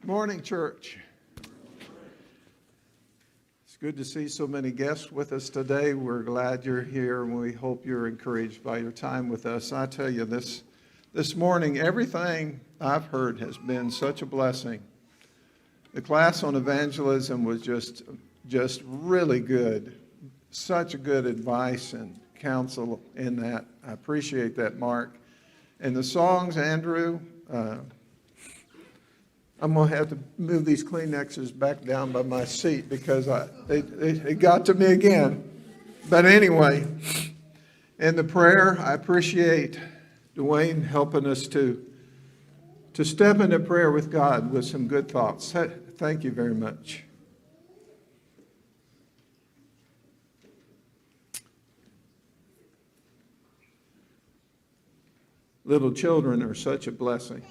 Morning, church. It's good to see so many guests with us today. We're glad you're here, and we hope you're encouraged by your time with us. I tell you, this morning, everything I've heard has been such a blessing. The class on evangelism was just really good. Such good advice and counsel in that. I appreciate that, Mark. And the songs, Andrew, I'm going to have to move these Kleenexes back down by my seat because it got to me again. But anyway, in the prayer, I appreciate Dwayne helping us to step into prayer with God with some good thoughts. Thank you very much. Little children are such a blessing.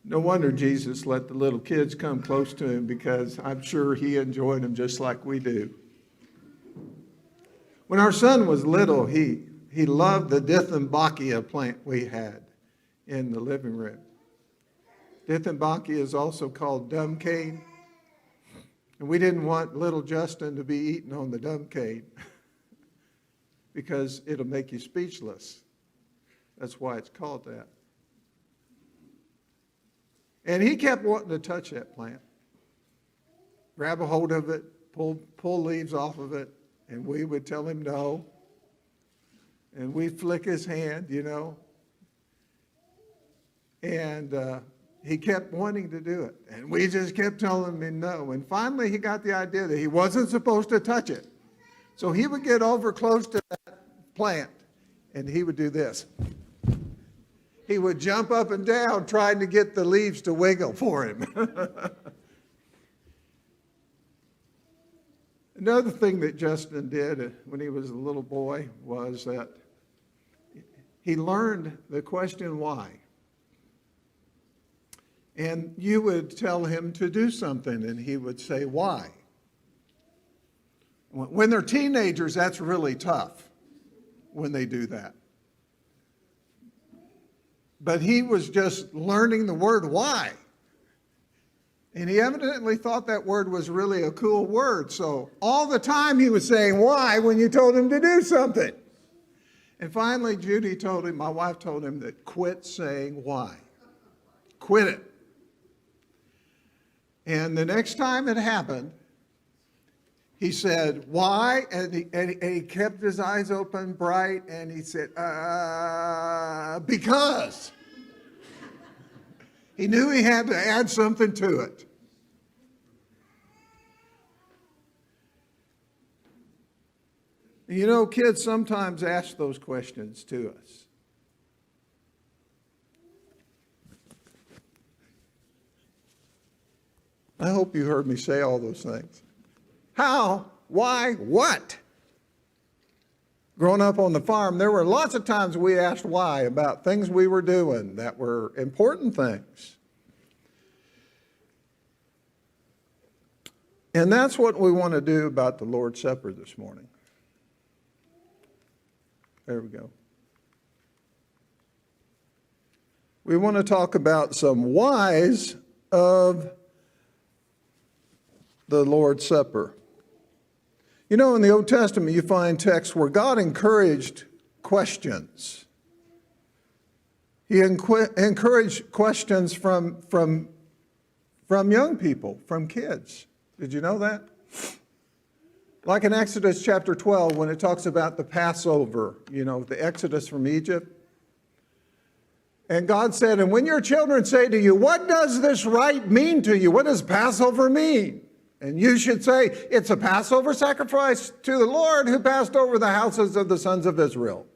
No wonder Jesus let the little kids come close to him, because I'm sure he enjoyed them just like we do. When our son was little, he loved the Dieffenbachia plant we had in the living room. Dieffenbachia is also called dumb cane. And we didn't want little Justin to be eating on the dumb cane because it'll make you speechless. That's why it's called that. And he kept wanting to touch that plant, grab a hold of it, pull leaves off of it, and we would tell him no. And we'd flick his hand, And he kept wanting to do it. And we just kept telling him no. And finally he got the idea that he wasn't supposed to touch it. So he would get over close to that plant, and he would do this. He would jump up and down trying to get the leaves to wiggle for him. Another thing that Justin did when he was a little boy was that he learned the question why. And you would tell him to do something, and he would say why. When they're teenagers, that's really tough when they do that. But he was just learning the word why. And he evidently thought that word was really a cool word. So all the time he was saying why when you told him to do something. And finally Judy told him, my wife told him, that quit saying why. Quit it. And the next time it happened, he said, why? And he kept his eyes open, bright, and he said, because. He knew he had to add something to it. Kids sometimes ask those questions to us. I hope you heard me say all those things. How? Why? What? Growing up on the farm, there were lots of times we asked why about things we were doing that were important things. And that's what we want to do about the Lord's Supper this morning. There we go. We want to talk about some whys of the Lord's Supper. In the Old Testament, you find texts where God encouraged questions. He encouraged questions from young people, from kids. Did you know that? Like in Exodus chapter 12, when it talks about the Passover, the Exodus from Egypt. And God said, and when your children say to you, what does this rite mean to you? What does Passover mean? And you should say, it's a Passover sacrifice to the Lord who passed over the houses of the sons of Israel.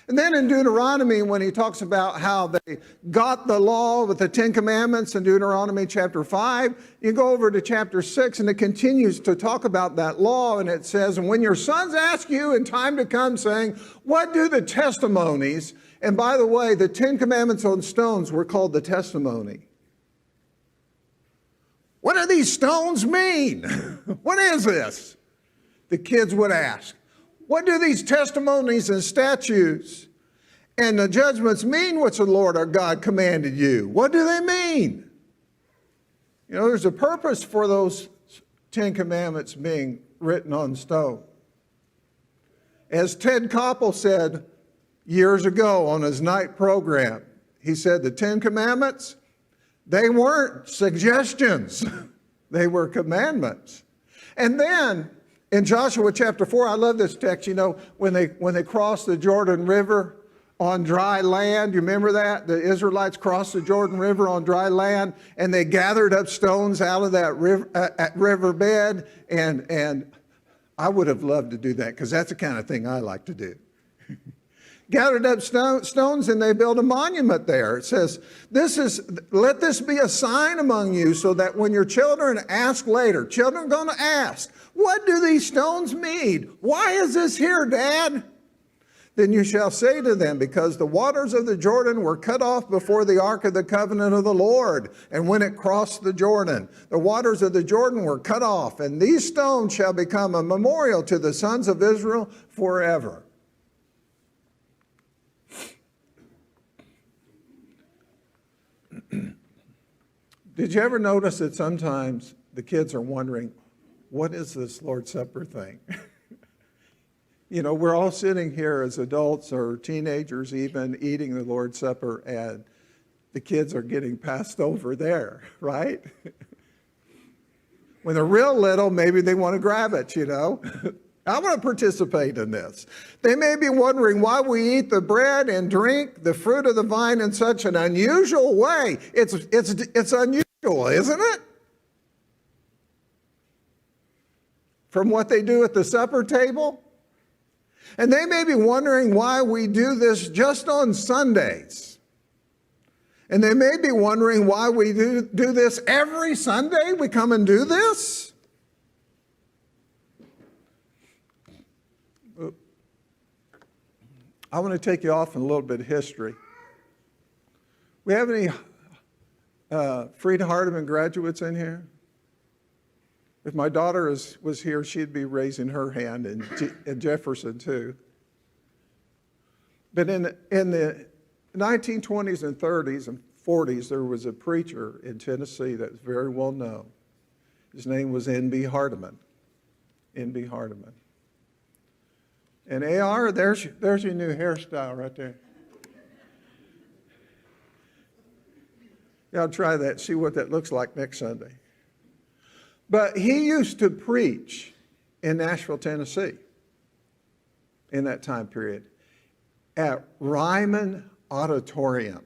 And then in Deuteronomy, when he talks about how they got the law with the 10 Commandments in Deuteronomy chapter 5, you go over to chapter 6, and it continues to talk about that law. And it says, and when your sons ask you in time to come, saying, what do the testimonies? And by the way, the 10 Commandments on stones were called the testimony. What do these stones mean? What is this? The kids would ask. What do these testimonies and statutes And the judgments mean which the Lord our God commanded you. What do they mean? You know, there's a purpose for those 10 commandments being written on stone. As Ted Koppel said years ago on his night program, he said the 10 commandments, they weren't suggestions. They were commandments. And then in Joshua chapter 4, I love this text, you know, when they crossed the Jordan River on dry land. You remember that? The Israelites crossed the Jordan River on dry land, and they gathered up stones out of that riverbed. And I would have loved to do that, because that's the kind of thing I like to do. Gathered up stones, and they built a monument there. It says, let this be a sign among you, so that when your children ask later, children are going to ask, what do these stones mean? Why is this here, Dad? Then you shall say to them, because the waters of the Jordan were cut off before the ark of the covenant of the Lord, and when it crossed the Jordan, the waters of the Jordan were cut off, and these stones shall become a memorial to the sons of Israel forever. Did you ever notice that sometimes the kids are wondering, what is this Lord's Supper thing? You know, we're all sitting here as adults or teenagers even eating the Lord's Supper, and the kids are getting passed over there, right? When they're real little, maybe they want to grab it, you know. I want to participate in this. They may be wondering why we eat the bread and drink the fruit of the vine in such an unusual way. It's unusual, isn't it? From what they do at the supper table. And they may be wondering why we do this just on Sundays. And they may be wondering why we do this every Sunday. We come and do this. I want to take you off in a little bit of history. We have any Freed Hardeman graduates in here? If my daughter was here, she'd be raising her hand, and Jefferson too. But in the 1920s and 30s and 40s, there was a preacher in Tennessee that was very well known. His name was N.B. Hardeman. N.B. Hardeman. And AR, there's your new hairstyle right there. Yeah, I'll try that, see what that looks like next Sunday. But he used to preach in Nashville, Tennessee in that time period at Ryman Auditorium,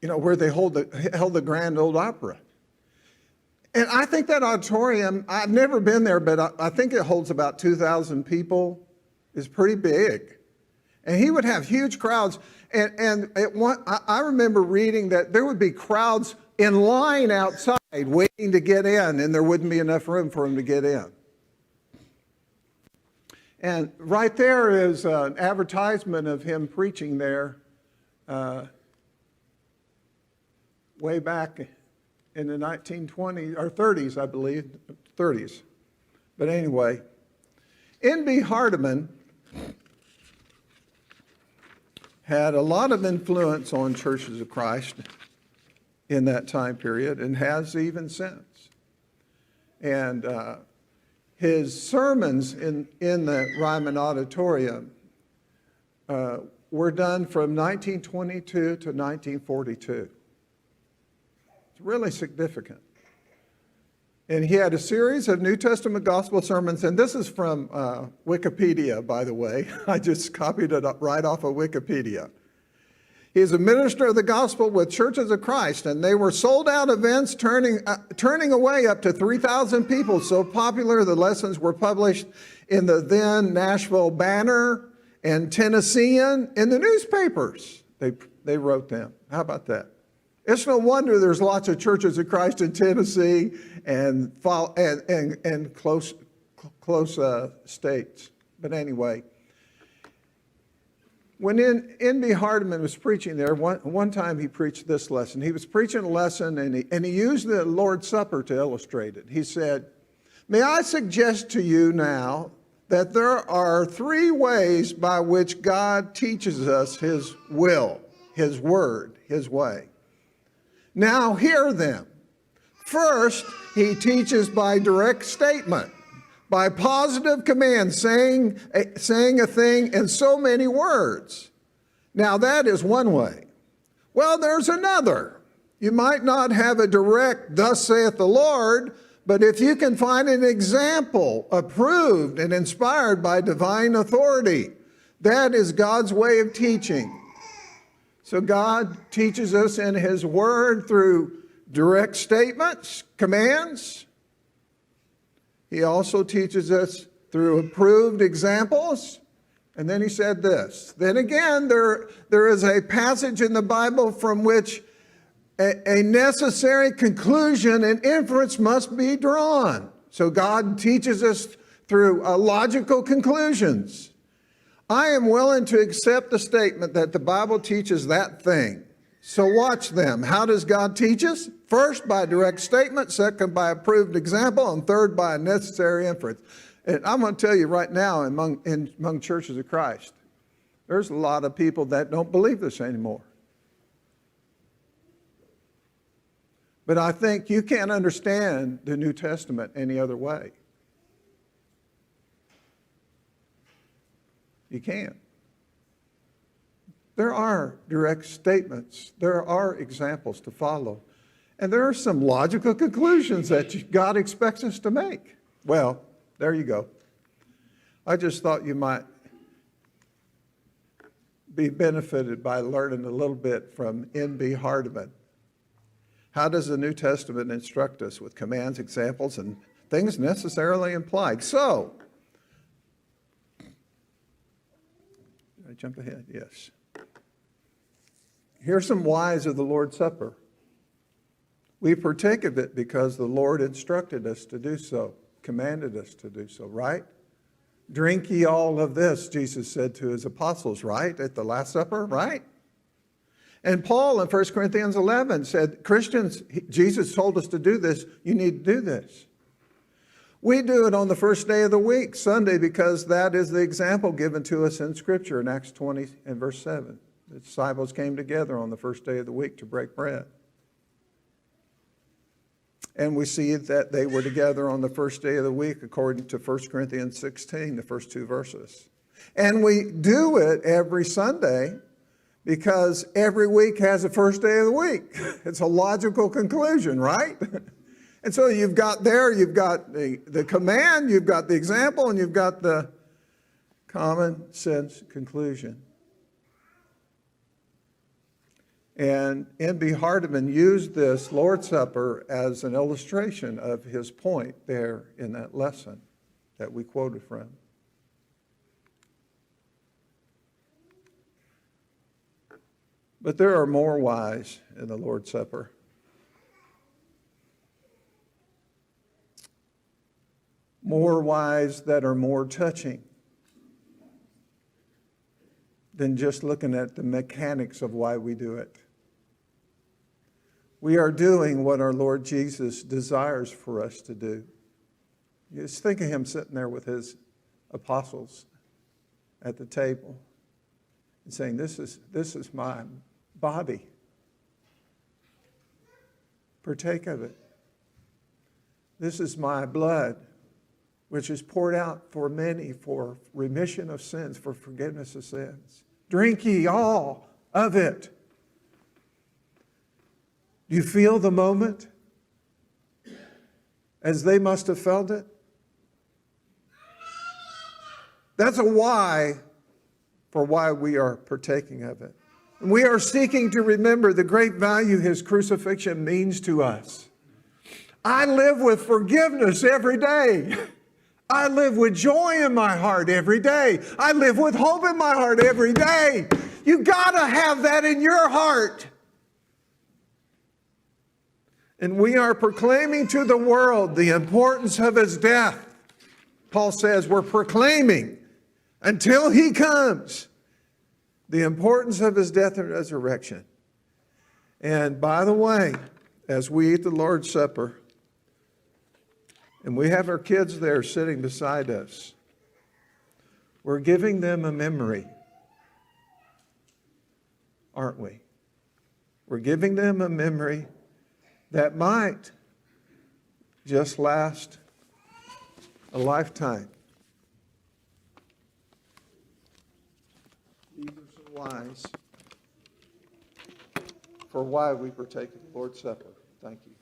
you know, where they held the Grand Ole Opera. And I think that auditorium, I've never been there, but I think it holds about 2,000 people. It's pretty big. And he would have huge crowds. And I remember reading that there would be crowds in line outside waiting to get in, and there wouldn't be enough room for them to get in. And right there is an advertisement of him preaching there way back in the 1920s, or 30s, I believe, 30s. But anyway, N.B. Hardeman had a lot of influence on Churches of Christ in that time period, and has even since. And his sermons in the Ryman Auditorium were done from 1922 to 1942. It's really significant. And he had a series of New Testament gospel sermons, and this is from Wikipedia, by the way. I just copied it up right off of Wikipedia. He's a minister of the gospel with Churches of Christ, and they were sold-out events turning away up to 3,000 people. So popular, the lessons were published in the then Nashville Banner and Tennessean in the newspapers. They wrote them. How about that? It's no wonder there's lots of Churches of Christ in Tennessee and close states. But anyway, when N.B. Hardeman was preaching there, one time he preached this lesson. He was preaching a lesson, and he used the Lord's Supper to illustrate it. He said, "May I suggest to you now that there are three ways by which God teaches us his will, his word, his way. Now hear them. First, he teaches by direct statement, by positive command, saying a thing in so many words. Now that is one way. Well, there's another. You might not have a direct, thus saith the Lord, but if you can find an example approved and inspired by divine authority, that is God's way of teaching. So God teaches us in his word through direct statements, commands. He also teaches us through approved examples. And then he said this. Then again, there is a passage in the Bible from which a necessary conclusion and inference must be drawn. So God teaches us through logical conclusions. I am willing to accept the statement that the Bible teaches that thing. So watch them. How does God teach us? First, by direct statement. Second, by approved example. And third, by a necessary inference. And I'm going to tell you right now, among churches of Christ, there's a lot of people that don't believe this anymore. But I think you can't understand the New Testament any other way. You can't. There are direct statements. There are examples to follow. And there are some logical conclusions that God expects us to make. Well, there you go. I just thought you might be benefited by learning a little bit from N.B. Hardeman. How does the New Testament instruct us with commands, examples, and things necessarily implied? So, did I jump ahead? Yes. Here's some whys of the Lord's Supper. We partake of it because the Lord instructed us to do so, commanded us to do so, right? Drink ye all of this, Jesus said to his apostles, right? At the Last Supper, right? And Paul in 1 Corinthians 11 said, Christians, Jesus told us to do this. You need to do this. We do it on the first day of the week, Sunday, because that is the example given to us in Scripture in Acts 20 and verse 7. The disciples came together on the first day of the week to break bread. And we see that they were together on the first day of the week according to 1 Corinthians 16, the first two verses. And we do it every Sunday because every week has a first day of the week. It's a logical conclusion, right? And so you've got the command, you've got the example, and you've got the common sense conclusion. And N.B. Hardeman used this Lord's Supper as an illustration of his point there in that lesson that we quoted from. But there are more whys in the Lord's Supper. More whys that are more touching than just looking at the mechanics of why we do it. We are doing what our Lord Jesus desires for us to do. You just think of him sitting there with his apostles at the table and saying, this is my body. Partake of it. This is my blood, which is poured out for many for remission of sins, for forgiveness of sins. Drink ye all of it. Do you feel the moment as they must have felt it? That's a why for why we are partaking of it. And we are seeking to remember the great value his crucifixion means to us. I live with forgiveness every day. I live with joy in my heart every day. I live with hope in my heart every day. You got to have that in your heart. And we are proclaiming to the world the importance of his death. Paul says we're proclaiming until he comes the importance of his death and resurrection. And by the way, as we eat the Lord's Supper, and we have our kids there sitting beside us, We're giving them a memory, aren't we? We're giving them a memory that might just last a lifetime. These are some whys for why we partake of the Lord's Supper. Thank you.